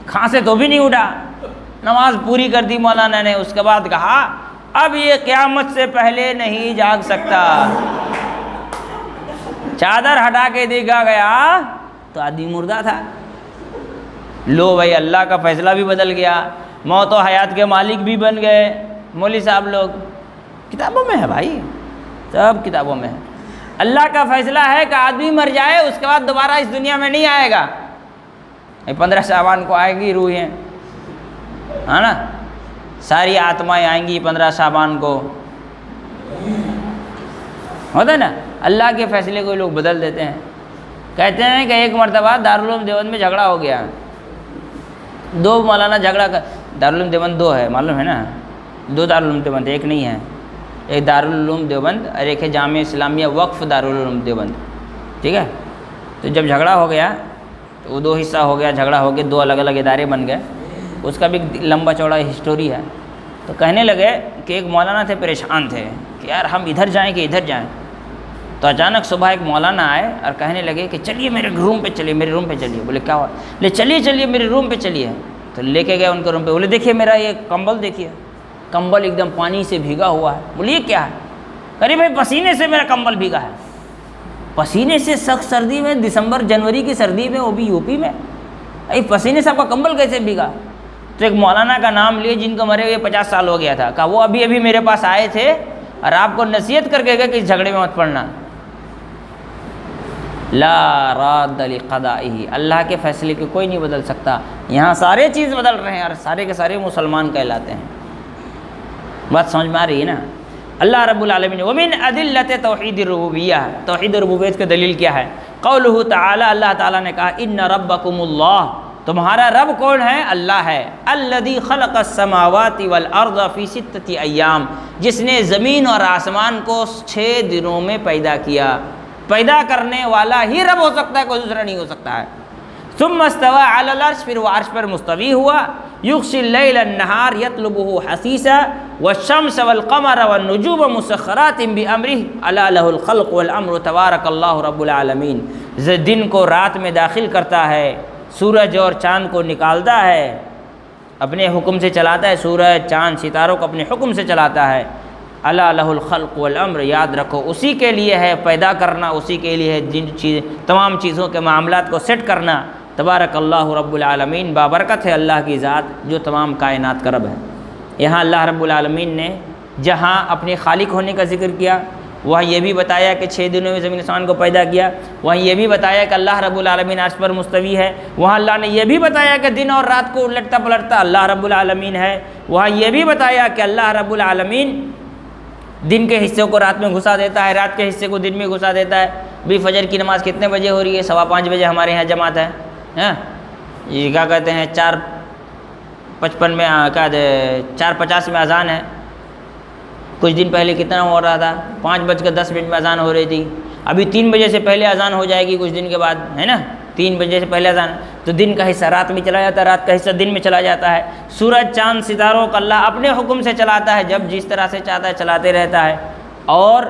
کھانسے تو بھی نہیں اٹھا۔ نماز پوری کر دی مولانا نے، اس کے بعد کہا اب یہ قیامت سے پہلے نہیں جاگ سکتا۔ چادر ہٹا کے دیکھا گیا تو آدمی مردہ تھا۔ لو بھائی، اللہ کا فیصلہ بھی بدل گیا، موت و حیات کے مالک بھی بن گئے مولوی صاحب لوگ۔ کتابوں میں ہے بھائی، سب کتابوں میں ہے۔ اللہ کا فیصلہ ہے کہ آدمی مر جائے، اس کے بعد دوبارہ اس دنیا میں نہیں آئے گا۔ 15 شعبان کو آئے گی روحیں، ہے نا، ساری آتمائیں آئیں گی 15 شعبان کو، ہوتا ہے نا۔ اللہ کے فیصلے کو لوگ بدل دیتے ہیں۔ کہتے ہیں کہ ایک مرتبہ دارالعلوم دیوبند میں جھگڑا ہو گیا، 2 مولانا جھگڑا کر، دارالعلوم دیوبند 2 ہے معلوم ہے نا، 2 دارالعلوم دیوبند، ایک نہیں ہے، ایک دارالعلوم دیوبند اور ایک ہے جامعہ اسلامیہ وقف دارالعلوم دیوبند، ٹھیک ہے۔ تو جب جھگڑا ہو گیا تو وہ 2 حصہ ہو گیا، جھگڑا ہو کے 2 الگ الگ ادارے بن گئے، اس کا بھی لمبا چوڑا ہسٹوری ہے۔ تو کہنے لگے کہ ایک مولانا تھے، پریشان تھے کہ یار ہم ادھر جائیں کہ ادھر جائیں۔ تو اچانک صبح ایک مولانا آئے اور کہنے لگے کہ چلیے میرے روم پہ چلیے، میرے روم پہ چلیے۔ بولے کیا ہوا؟ لے چلیے میرے روم پہ چلیے۔ تو لے کے گئے ان کے روم پہ، بولے دیکھیے میرا یہ کمبل دیکھیے، کمبل ایک دم پانی سے بھیگا ہوا ہے۔ بولے یہ کیا ہے؟ ارے بھائی پسینے سے میرا کمبل بھیگا ہے۔ پسینے سے سخت سردی میں، دسمبر جنوری کی سردی میں، وہ بھی یو پی میں، پسینے سے آپ کا کمبل کیسے بھیگا؟ تو ایک مولانا کا نام لیے جن کو مرے ہوئے 50 سال ہو گیا تھا، کہا وہ ابھی میرے پاس آئے تھے اور آپ کو نصیحت کر کے گئے کہ اس جھگڑے میں مت پڑنا۔ لا راد لقضائہ، اللہ کے فیصلے کو کوئی نہیں بدل سکتا۔ یہاں سارے چیز بدل رہے ہیں اور سارے کے سارے مسلمان کہلاتے ہیں۔ بات سمجھ میں آ رہی ہے نا؟ اللہ رب العالمین ومن ادلۃ توحید الربوبیہ، توحید ربوبیت کی دلیل کیا ہے؟ قولہ تعالی، اللہ تعالیٰ نے کہا ان ربکم اللہ، تمہارا رب کون ہے؟ اللہ ہے، الذی خلق السماوات والارض فی ستۃ ایام، جس نے زمین اور آسمان کو 6 دنوں میں پیدا کیا۔ پیدا کرنے والا ہی رب ہو سکتا ہے، کوئی دوسرا نہیں ہو سکتا ہے۔ ثم استوى علی العرش، پھر وہ عرش پر مستوی ہوا۔ یغشی اللیل النہار یطلبہ حثیثا والشمس والقمر والنجوم مسخرات بامرہ الا لہ الخلق والامر تبارک اللہ رب العالمین، دن کو رات میں داخل کرتا ہے، سورج اور چاند کو نکالتا ہے، اپنے حکم سے چلاتا ہے، سورج چاند ستاروں کو اپنے حکم سے چلاتا ہے۔ الا لہ الخلق والامر، یاد رکھو اسی کے لیے ہے پیدا کرنا، اسی کے لیے ہے تمام چیزوں کے معاملات کو سیٹ کرنا۔ تبارک اللہ رب العالمین، بابرکت ہے اللہ کی ذات جو تمام کائنات کا رب ہے۔ یہاں اللہ رب العالمین نے جہاں اپنے خالق ہونے کا ذکر کیا، وہاں یہ بھی بتایا کہ 6 دنوں میں زمین آسمان کو پیدا کیا، وہاں یہ بھی بتایا کہ اللہ رب العالمین عرش پر مستوی ہے، وہاں اللہ نے یہ بھی بتایا کہ دن اور رات کو الٹتا پلٹتا اللہ رب العالمین ہے، وہاں یہ بھی بتایا کہ اللہ رب العالمین دن کے حصے کو رات میں گھسا دیتا ہے، رات کے حصے کو دن میں گھسا دیتا ہے۔ بھی فجر کی نماز کتنے بجے ہو رہی ہے؟ 5:15 بجے ہمارے یہاں جماعت ہے، یہ کیا کہتے ہیں 4:55 میں 4:50 میں اذان ہے۔ کچھ دن پہلے کتنا ہو رہا تھا؟ 5:10 میں اذان ہو رہی تھی۔ ابھی 3 بجے سے پہلے اذان ہو جائے گی کچھ دن کے بعد، ہے نا، 3 بجے سے پہلے اذان، تو دن کا حصہ رات میں چلا جاتا ہے، رات کا حصہ دن میں چلا جاتا ہے۔ سورج چاند ستاروں کا اللہ اپنے حکم سے چلاتا ہے، جب جس طرح سے چاہتا ہے چلاتے رہتا ہے، اور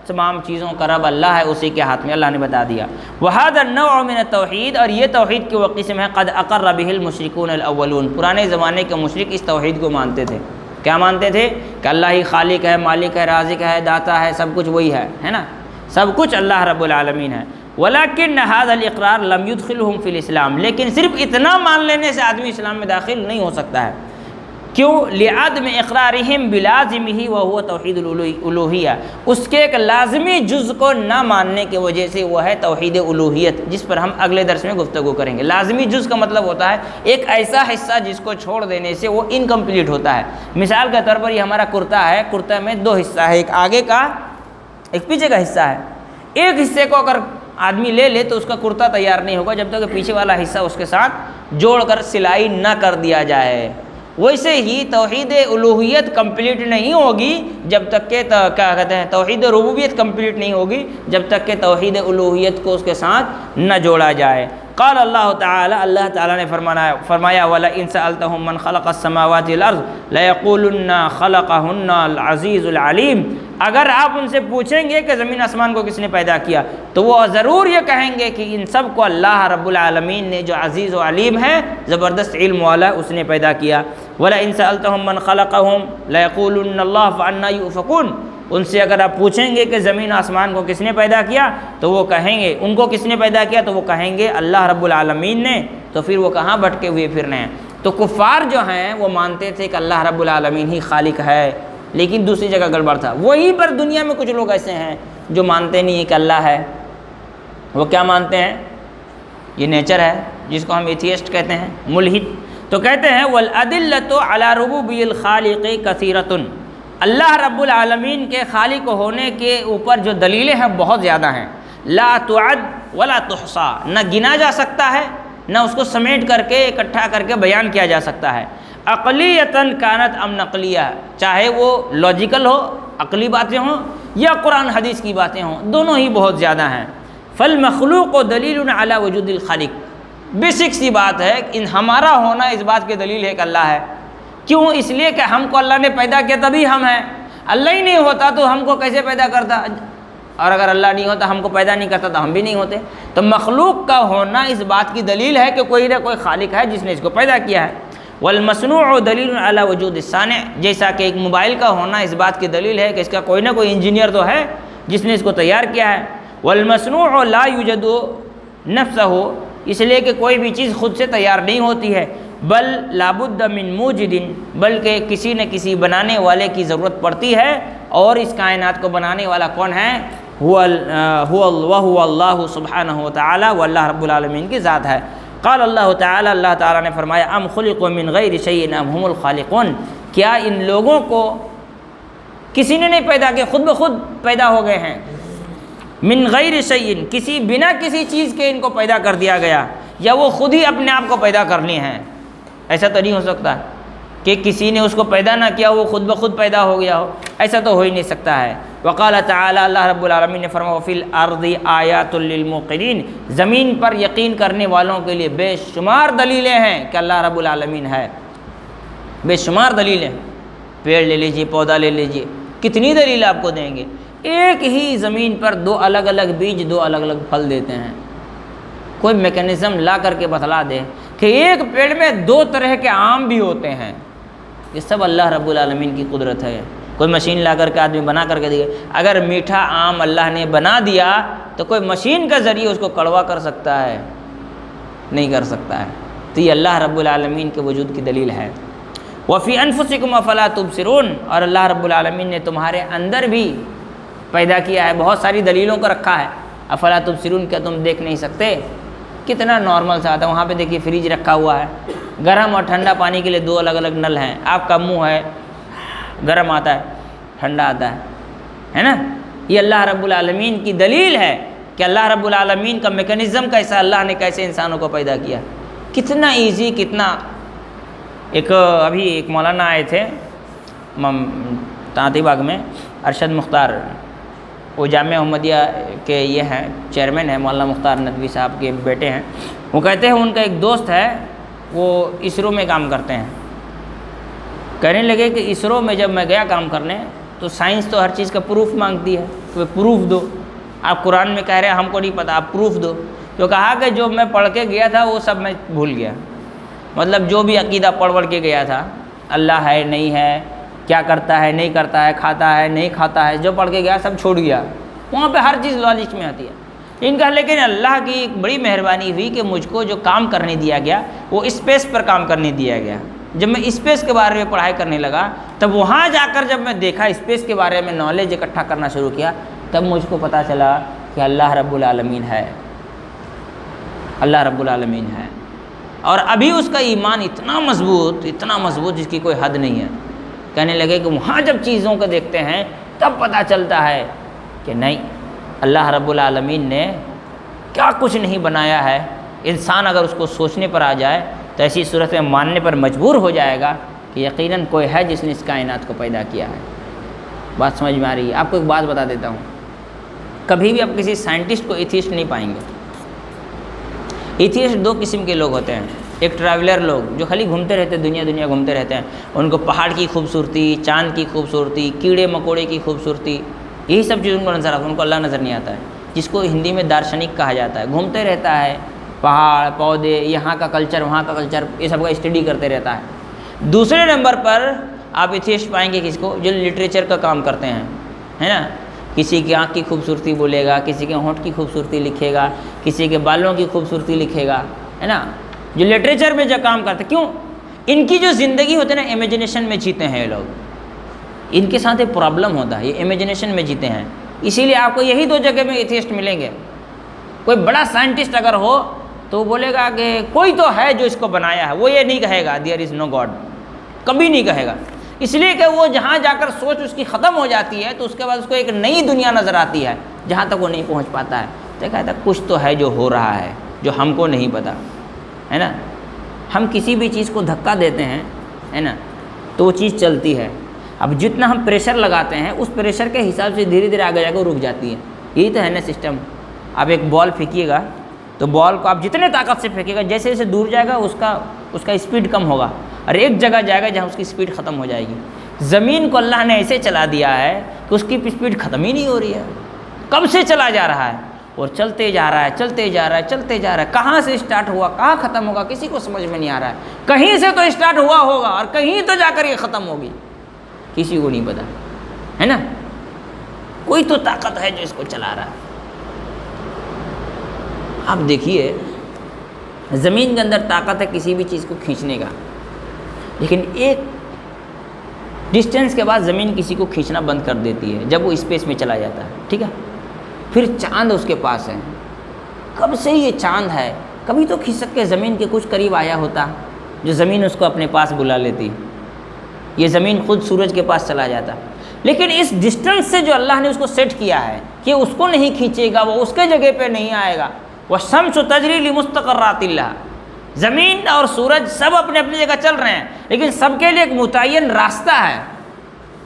تمام چیزوں کا رب اللہ ہے، اسی کے ہاتھ میں، اللہ نے بتا دیا۔ وَهَذَا النَّوْعُ مِنَ التَّوْحِيدِ، اور یہ توحید کی وہ قسم ہے قد اقر بہ المشرکون الاولون، پرانے زمانے کے مشرک اس توحید کو مانتے تھے۔ کیا مانتے تھے؟ کہ اللہ ہی خالق ہے، مالک ہے، رازق ہے، داتا ہے، سب کچھ وہی ہے نا، سب کچھ اللہ رب العالمین ہے۔ وَلَكِنَّ هَذَا الْإِقْرَارُ لَمْ يُدْخِلْهُمْ فِي الْإِسْلَامِ، لیکن صرف اتنا مان لینے سے آدمی اسلام میں داخل نہیں ہو سکتا ہے۔ کیوں؟ لعدم اقرارہم بلازمہ وہو توحید الالوہیہ، اس کے ایک لازمی جز کو نہ ماننے کی وجہ سے، وہ ہے توحید الوہیت، جس پر ہم اگلے درس میں گفتگو کریں گے۔ لازمی جز کا مطلب ہوتا ہے ایک ایسا حصہ جس کو چھوڑ دینے سے وہ انکمپلیٹ ہوتا ہے۔ مثال کے طور پر یہ ہمارا کرتا ہے، کرتا میں 2 حصہ ہے، ایک آگے کا ایک پیچھے کا حصہ ہے۔ ایک حصے کو اگر آدمی لے لے تو اس کا کرتا تیار نہیں ہوگا جب تک کہ پیچھے والا حصہ اس کے ساتھ جوڑ کر سلائی نہ کر دیا جائے۔ ویسے ہی توحید الوہیت کمپلیٹ نہیں ہوگی جب تک کہ کیا کہتے ہیں توحید ربوبیت کمپلیٹ نہیں ہوگی جب تک کہ توحید الوہیت کو اس کے ساتھ نہ جوڑا جائے۔ قال اللہ تعالی، اللہ تعالیٰ نے فرمایا وَلَئِن سَأَلْتَهُم مَّنْ خَلَقَ السَّمَاوَاتِ وَالْأَرْضَ لَيَقُولُنَّ خَلَقَهُنَّ الْعَزِيزُ الْعَلِيمُ، اگر آپ ان سے پوچھیں گے کہ زمین آسمان کو کس نے پیدا کیا تو وہ ضرور یہ کہیں گے کہ ان سب کو اللہ رب العالمین نے، جو عزیز و علیم ہے، زبردست علم والا، اس نے پیدا کیا۔ وَلَئِن سَأَلْتَهُم مَّنْ خَلَقَهُمْ لَيَقُولُنَّ اللَّهُ فَأَنَّىٰ يُؤْفَكُونَ، ان سے اگر آپ پوچھیں گے کہ زمین آسمان کو کس نے پیدا کیا تو وہ کہیں گے، ان کو کس نے پیدا کیا تو وہ کہیں گے اللہ رب العالمین نے، تو پھر وہ کہاں بھٹکے ہوئے پھر رہے ہیں۔ تو کفار جو ہیں وہ مانتے تھے کہ اللہ رب العالمین ہی خالق ہے، لیکن دوسری جگہ گڑبڑ تھا۔ وہیں پر دنیا میں کچھ لوگ ایسے ہیں جو مانتے نہیں ہیں کہ اللہ ہے۔ وہ کیا مانتے ہیں؟ یہ نیچر ہے جس کو ہم ایتھیسٹ کہتے ہیں، ملحد۔ تو کہتے ہیں وَالْأَدِلَّةُ عَلَىٰ رُبُوبِيِّ الْخَالِقِ كَثِيرَةٌ، اللہ رب العالمین کے خالق ہونے کے اوپر جو دلیلیں ہیں بہت زیادہ ہیں۔ لا تعد ولا تحصى، نہ گنا جا سکتا ہے نہ اس کو سمیٹ کر کے اکٹھا کر کے بیان کیا جا سکتا ہے۔ عقلیتاً کانت ام نقلیہ، چاہے وہ لاجیکل ہو، عقلی باتیں ہوں، یا قرآن حدیث کی باتیں ہوں، دونوں ہی بہت زیادہ ہیں۔ فالمخلوق دلیل علی وجود الخالق، بیسک سی بات ہے، ہمارا ہونا اس بات کی دلیل ہے کہ اللہ ہے۔ کیوں؟ اس لیے کہ ہم کو اللہ نے پیدا کیا تبھی ہم ہیں، اللہ ہی نہیں ہوتا تو ہم کو کیسے پیدا کرتا، اور اگر اللہ نہیں ہوتا ہم کو پیدا نہیں کرتا تو ہم بھی نہیں ہوتے۔ تو مخلوق کا ہونا اس بات کی دلیل ہے کہ کوئی نہ کوئی خالق ہے جس نے اس کو پیدا کیا ہے۔ والمصنوع دلیل علی وجود الصانع، جیسا کہ ایک موبائل کا ہونا اس بات کی دلیل ہے کہ اس کا کوئی نہ کوئی انجینئر تو ہے جس نے اس کو تیار کیا ہے۔ والمصنوع لا یوجد نفسہ، اس لیے کہ کوئی بھی چیز خود سے تیار نہیں ہوتی ہے، بل لابد من موجد، بلکہ کسی نہ کسی بنانے والے کی ضرورت پڑتی ہے، اور اس کائنات کو بنانے والا کون ہے؟ هو اللہ سبحانہ وتعالی، وہ اللہ رب العالمین کی ذات ہے۔ قال اللہ تعالی، اللہ تعالیٰ نے فرمایا ام خلقوا من غیر شیء ام هم الخالقون، کیا ان لوگوں کو کسی نے نہیں پیدا کیا، خود بخود پیدا ہو گئے ہیں۔ من غیر شیء، کسی بنا کسی چیز کے ان کو پیدا کر دیا گیا، یا وہ خود ہی اپنے آپ کو پیدا کر لی ہیں۔ ایسا تو نہیں ہو سکتا کہ کسی نے اس کو پیدا نہ کیا، وہ خود بخود پیدا ہو گیا ہو، ایسا تو ہو ہی نہیں سکتا ہے۔ وقال تعالی، اللہ رب العالمین نے فرمایا وفی الارض آیات للموقنین، زمین پر یقین کرنے والوں کے لیے بے شمار دلیلیں ہیں کہ اللہ رب العالمین ہے، بے شمار دلیلیں۔ پیڑ لے لیجیے، پودا لے لیجیے، کتنی دلیل آپ کو دیں گے؟ ایک ہی زمین پر دو الگ الگ بیج دو الگ الگ پھل دیتے ہیں۔ کوئی میکینزم لا کر کے بتلا دے کہ ایک پیڑ میں دو طرح کے آم بھی ہوتے ہیں، یہ سب اللہ رب العالمین کی قدرت ہے۔ کوئی مشین لا کر کے آدمی بنا کر کے دے، اگر میٹھا آم اللہ نے بنا دیا تو کوئی مشین کا ذریعے اس کو کڑوا کر سکتا ہے؟ نہیں کر سکتا ہے۔ تو یہ اللہ رب العالمین کے وجود کی دلیل ہے۔ وفی انفسکم افلا تبصرون، اور اللہ رب العالمین نے تمہارے اندر بھی پیدا کیا ہے، بہت ساری دلیلوں کو رکھا ہے۔ افلا تبصرون، کیا تم دیکھ نہیں سکتے؟ کتنا نارمل سا آتا ہے۔ وہاں پہ دیکھیے فریج رکھا ہوا ہے، گرم اور ٹھنڈا پانی کے لیے دو الگ الگ نل ہیں۔ آپ کا منہ ہے، گرم آتا ہے، ٹھنڈا آتا ہے نا؟ یہ اللہ رب العالمین کی دلیل ہے کہ اللہ رب العالمین کا میکینزم کیسا، اللہ نے کیسے انسانوں کو پیدا کیا، کتنا ایزی، کتنا۔ ابھی ایک مولانا آئے تھے تانتی باغ میں، ارشد مختار، وہ جامعہ محمدیہ کے یہ ہیں چیئرمین ہیں، مولانا مختار ندوی صاحب کے بیٹے ہیں۔ وہ کہتے ہیں ان کا ایک دوست ہے، وہ اسرو میں کام کرتے ہیں۔ کہنے لگے کہ اسرو میں جب میں گیا کام کرنے تو سائنس تو ہر چیز کا پروف مانگتی ہے، تو پروف دو۔ آپ قرآن میں کہہ رہے ہیں ہم کو نہیں پتہ، آپ پروف دو۔ تو کہا کہ جو میں پڑھ کے گیا تھا وہ سب میں بھول گیا، مطلب جو بھی عقیدہ پڑھ کے گیا تھا، اللہ ہے نہیں ہے، کیا کرتا ہے نہیں کرتا ہے، کھاتا ہے نہیں کھاتا ہے، جو پڑھ کے گیا سب چھوڑ گیا۔ وہاں پہ ہر چیز لاجک میں آتی ہے۔ ان کا لیکن اللہ کی ایک بڑی مہربانی ہوئی کہ مجھ کو جو کام کرنے دیا گیا وہ اسپیس پر کام کرنے دیا گیا۔ جب میں اسپیس کے بارے میں پڑھائی کرنے لگا، تب وہاں جا کر جب میں دیکھا، اسپیس کے بارے میں نالج اکٹھا کرنا شروع کیا، تب مجھ کو پتہ چلا کہ اللہ رب العالمین ہے، اللہ رب العالمین ہے۔ اور ابھی اس کا ایمان اتنا مضبوط جس کی کوئی حد نہیں ہے۔ کہنے لگے کہ وہاں جب چیزوں کو دیکھتے ہیں تب پتہ چلتا ہے کہ نہیں، اللہ رب العالمین نے کیا کچھ نہیں بنایا ہے۔ انسان اگر اس کو سوچنے پر آ جائے تو ایسی صورت میں ماننے پر مجبور ہو جائے گا کہ یقیناً کوئی ہے جس نے اس کائنات کو پیدا کیا ہے۔ بات سمجھ میں آ رہی ہے؟ آپ کو ایک بات بتا دیتا ہوں، کبھی بھی آپ کسی سائنٹسٹ کو ایتھیسٹ نہیں پائیں گے۔ ایتھیسٹ دو قسم کے لوگ ہوتے ہیں، ایک ٹریولر لوگ جو خالی گھومتے رہتے ہیں، دنیا گھومتے رہتے ہیں، ان کو پہاڑ کی خوبصورتی، چاند کی خوبصورتی، کیڑے مکوڑے کی خوبصورتی، یہی سب چیز ان کو نظر آتا ہے، ان کو اللہ نظر نہیں آتا ہے، جس کو ہندی میں دارشنک کہا جاتا ہے۔ گھومتے رہتا ہے، پہاڑ پودے، یہاں کا کلچر وہاں کا کلچر، یہ سب کا اسٹڈی کرتے رہتا ہے۔ دوسرے نمبر پر آپ ایتھیسٹ پائیں گے کس کو؟ جو لٹریچر کا کام کرتے ہیں، ہے نا؟ کسی کی آنکھ کی خوبصورتی بولے گا، کسی کے ہونٹ کی خوبصورتی لکھے گا، کسی کے بالوں کی خوبصورتی لکھے گا، ہے نا؟ جو لٹریچر میں جو کام کرتے، کیوں؟ ان کی جو زندگی ہوتی ہے نا، امیجنیشن میں جیتے ہیں یہ لوگ۔ ان کے ساتھ ایک پرابلم ہوتا ہے، یہ امیجنیشن میں جیتے ہیں، اسی لیے آپ کو یہی دو جگہ میں ایتھیسٹ ملیں گے۔ کوئی بڑا سائنٹسٹ اگر ہو تو وہ بولے گا کہ کوئی تو ہے جو اس کو بنایا ہے، وہ یہ نہیں کہے گا دیئر از نو گاڈ، کبھی نہیں کہے گا، اس لیے کہ وہ جہاں جا کر سوچ اس کی ختم ہو جاتی ہے تو اس کے بعد اس کو ایک نئی دنیا نظر آتی ہے جہاں تک وہ نہیں پہنچ پاتا ہے، تو کہتا ہے کچھ تو ہے جو ہو رہا ہے جو ہم کو نہیں پتا، ہے نا؟ ہم کسی بھی چیز کو دھکا دیتے ہیں، ہے نا، تو وہ چیز چلتی ہے۔ اب جتنا ہم پریشر لگاتے ہیں اس پریشر کے حساب سے دھیرے دھیرے آگے جا کے رک جاتی ہے۔ یہی تو ہے نا سسٹم۔ آپ ایک بال پھینکیے گا تو بال کو آپ جتنے طاقت سے پھینکے گا، جیسے جیسے دور جائے گا اس کا اسپیڈ کم ہوگا، اور ایک جگہ جائے گا جہاں اس کی اسپیڈ ختم ہو جائے گی۔ زمین کو اللہ نے ایسے چلا دیا ہے کہ اس کی اسپیڈ ختم ہی نہیں ہو رہی ہے، کب سے چلا جا رہا ہے اور چلتے جا رہا ہے۔ کہاں سے اسٹارٹ ہوا کہاں ختم ہوگا کسی کو سمجھ میں نہیں آ رہا ہے۔ کہیں سے تو اسٹارٹ ہوا ہوگا اور کہیں تو جا کر یہ ختم ہوگی، کسی کو نہیں پتا، ہے نا؟ کوئی تو طاقت ہے جو اس کو چلا رہا ہے۔ آپ دیکھیے زمین کے اندر طاقت ہے کسی بھی چیز کو کھینچنے کا، لیکن ایک ڈسٹینس کے بعد زمین کسی کو کھینچنا بند کر دیتی ہے جب وہ اسپیس میں چلا جاتا ہے، ٹھیک ہے؟ پھر چاند اس کے پاس ہے، کب سے یہ چاند ہے، کبھی تو کھسک کے زمین کے کچھ قریب آیا ہوتا جو زمین اس کو اپنے پاس بلا لیتی، یہ زمین خود سورج کے پاس چلا جاتا، لیکن اس ڈسٹنس سے جو اللہ نے اس کو سیٹ کیا ہے کہ اس کو نہیں کھینچے گا، وہ اس کے جگہ پہ نہیں آئے گا. والشمس تجری لمستقرات لہا، زمین اور سورج سب اپنے اپنی جگہ چل رہے ہیں، لیکن سب کے لیے ایک متعین راستہ ہے.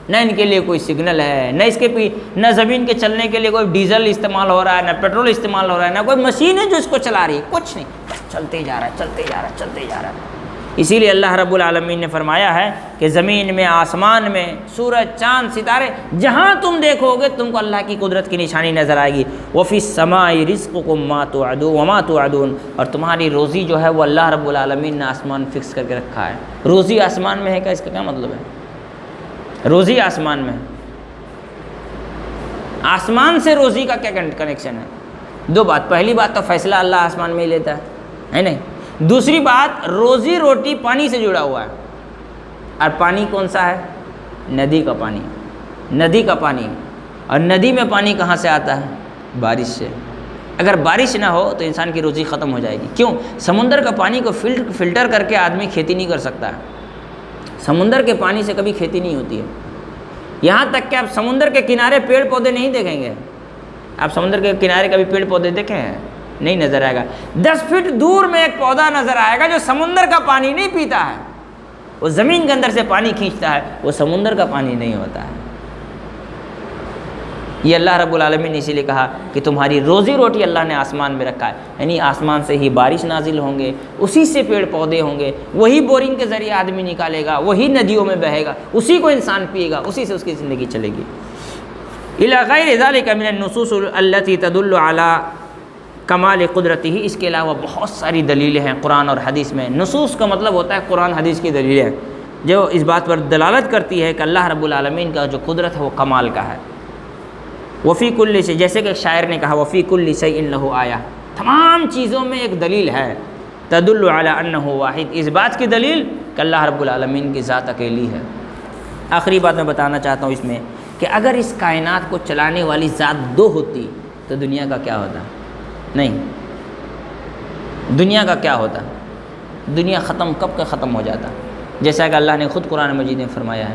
نہ ان کے لیے کوئی سگنل ہے، نہ اس کے نہ زمین کے چلنے کے لیے کوئی ڈیزل استعمال ہو رہا ہے، نہ پیٹرول استعمال ہو رہا ہے، نہ کوئی مشین ہے جو اس کو چلا رہی ہے، کچھ نہیں، بس چلتے جا رہا ہے، چلتے جا رہا ہے، چلتے جا رہا ہے. اسی لیے اللہ رب العالمین نے فرمایا ہے کہ زمین میں، آسمان میں، سورج، چاند، ستارے، جہاں تم دیکھو گے تم کو اللہ کی قدرت کی نشانی نظر آئے گی. وَفِي السَّمَاءِ رِزْقُكُمْ مَا تُوعَدُونَ وَمَا تُوعَدُونَ، اور تمہاری روزی جو ہے وہ اللہ رب العالمین نے آسمان فکس کر کے رکھا ہے. روزی آسمان میں ہے کیا؟ اس کا کیا مطلب ہے؟ روزی آسمان میں ہے. آسمان سے روزی کا کیا کنیکشن ہے؟ دو بات. پہلی بات تو فیصلہ اللہ آسمان میں ہی لیتا ہے نہیں. دوسری بات، روزی روٹی پانی سے جڑا ہوا ہے. اور پانی کون سا ہے؟ ندی کا پانی. ندی کا پانی. اور ندی میں پانی کہاں سے آتا ہے؟ بارش سے. اگر بارش نہ ہو تو انسان کی روزی ختم ہو جائے گی. کیوں؟ سمندر کا پانی کو فلٹر کر کے آدمی کھیتی نہیں کر سکتا ہے. سمندر کے پانی سے کبھی کھیتی نہیں ہوتی ہے. یہاں تک کہ آپ سمندر کے کنارے پیڑ پودے نہیں دیکھیں گے. آپ سمندر کے کنارے کبھی پیڑ پودے دیکھے ہیں؟ نہیں نظر آئے گا. 10 فٹ دور میں ایک پودا نظر آئے گا جو سمندر کا پانی نہیں پیتا ہے. وہ زمین کے اندر سے پانی کھینچتا ہے، وہ سمندر کا پانی نہیں ہوتا ہے. یہ اللہ رب العالمین نے اسی لیے کہا کہ تمہاری روزی روٹی اللہ نے آسمان میں رکھا ہے. یعنی آسمان سے ہی بارش نازل ہوں گے، اسی سے پیڑ پودے ہوں گے، وہی بورنگ کے ذریعے آدمی نکالے گا، وہی ندیوں میں بہے گا، اسی کو انسان پیے گا، اسی سے اس کی زندگی چلے گی. الی غیر ذلک من النصوص التي تدل على کمال قدرتی ہی. اس کے علاوہ بہت ساری دلیلیں ہیں قرآن اور حدیث میں. نصوص کا مطلب ہوتا ہے قرآن حدیث کی دلیلیں جو اس بات پر دلالت کرتی ہے کہ اللہ رب العالمین کا جو قدرت ہے وہ کمال کا ہے. وفی کل شیء، جیسے کہ شاعر نے کہا وفی کل شیء لہ آیہ، تمام چیزوں میں ایک دلیل ہے. تدل علی انہ واحد، اس بات کی دلیل کہ اللہ رب العالمین کی ذات اکیلی ہے. آخری بات میں بتانا چاہتا ہوں اس میں کہ اگر اس کائنات کو چلانے والی ذات دو ہوتی تو دنیا کا کیا ہوتا؟ نہیں. دنیا کا کیا ہوتا؟ دنیا ختم کب کا ختم ہو جاتا. جیسا کہ اللہ نے خود قرآن مجید میں فرمایا ہے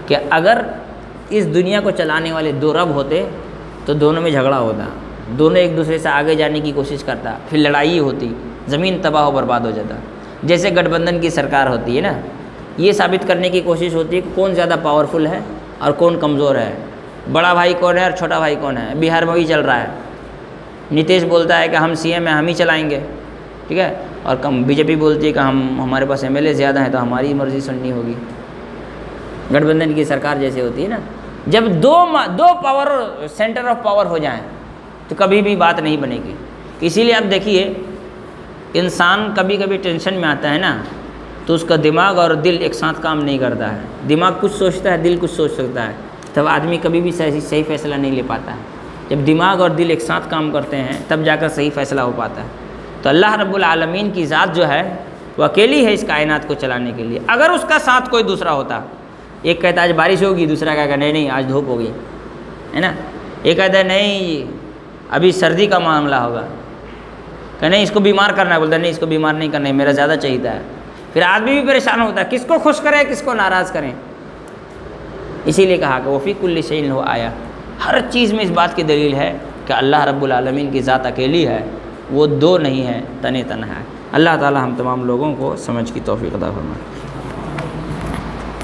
کہ اگر اس دنیا کو چلانے والے دو رب ہوتے تو دونوں میں جھگڑا ہوتا، دونوں ایک دوسرے سے آگے جانے کی کوشش کرتا، پھر لڑائی ہوتی، زمین تباہ و برباد ہو جاتا. جیسے گٹھ بندھن کی سرکار ہوتی ہے نا، یہ ثابت کرنے کی کوشش ہوتی ہے کہ کون زیادہ پاورفل ہے اور کون کمزور ہے، بڑا بھائی کون ہے اور چھوٹا بھائی کون ہے. بہار میں بھی چل رہا ہے. نتیش بولتا ہے کہ ہم سی ایم ہیں، ہم ہی چلائیں گے، ٹھیک ہے، اور بی جے پی بولتی ہے کہ ہمارے پاس ایم ایل اے زیادہ ہیں تو ہماری مرضی سننی ہوگی. گٹھ بندھن کی سرکار جیسے ہوتی ہے نا، جب دو پاور سینٹر آف پاور ہو جائیں تو کبھی بھی بات نہیں بنے گی. اسی لیے آپ دیکھیے انسان کبھی کبھی ٹینشن میں آتا ہے نا تو اس کا دماغ اور دل ایک ساتھ کام نہیں کرتا ہے. دماغ کچھ سوچتا ہے، دل کچھ سوچ سکتا ہے، تب آدمی کبھی بھی صحیح فیصلہ نہیں لے پاتا ہے. جب دماغ اور دل ایک ساتھ کام کرتے ہیں تب جا کر صحیح فیصلہ ہو پاتا ہے. تو اللہ رب العالمین کی ذات جو ہے وہ اکیلی ہے اس کائنات کو چلانے کے لیے. اگر اس کا ساتھ کوئی دوسرا ہوتا، ایک کہتا آج بارش ہوگی، دوسرا کہتا نہیں آج دھوپ ہوگی، ہے نا. ایک کہتا ہے نہیں ابھی سردی کا معاملہ ہوگا، کہ نہیں اس کو بیمار کرنا ہے، بولتا ہے نہیں اس کو بیمار نہیں کرنا ہے، میرا زیادہ چاہیتا ہے. پھر آدمی بھی پریشان ہوتا ہے کس کو خوش کریں کس کو ناراض کریں. اسی لیے کہا کہ وفی کل شیء لہ آیہ، ہر چیز میں اس بات کی دلیل ہے کہ اللہ رب العالمین کی ذات اکیلی ہے، وہ دو نہیں ہے، تنہا ہے. اللہ تعالی ہم تمام لوگوں کو سمجھ کی توفیق عطا فرمائے.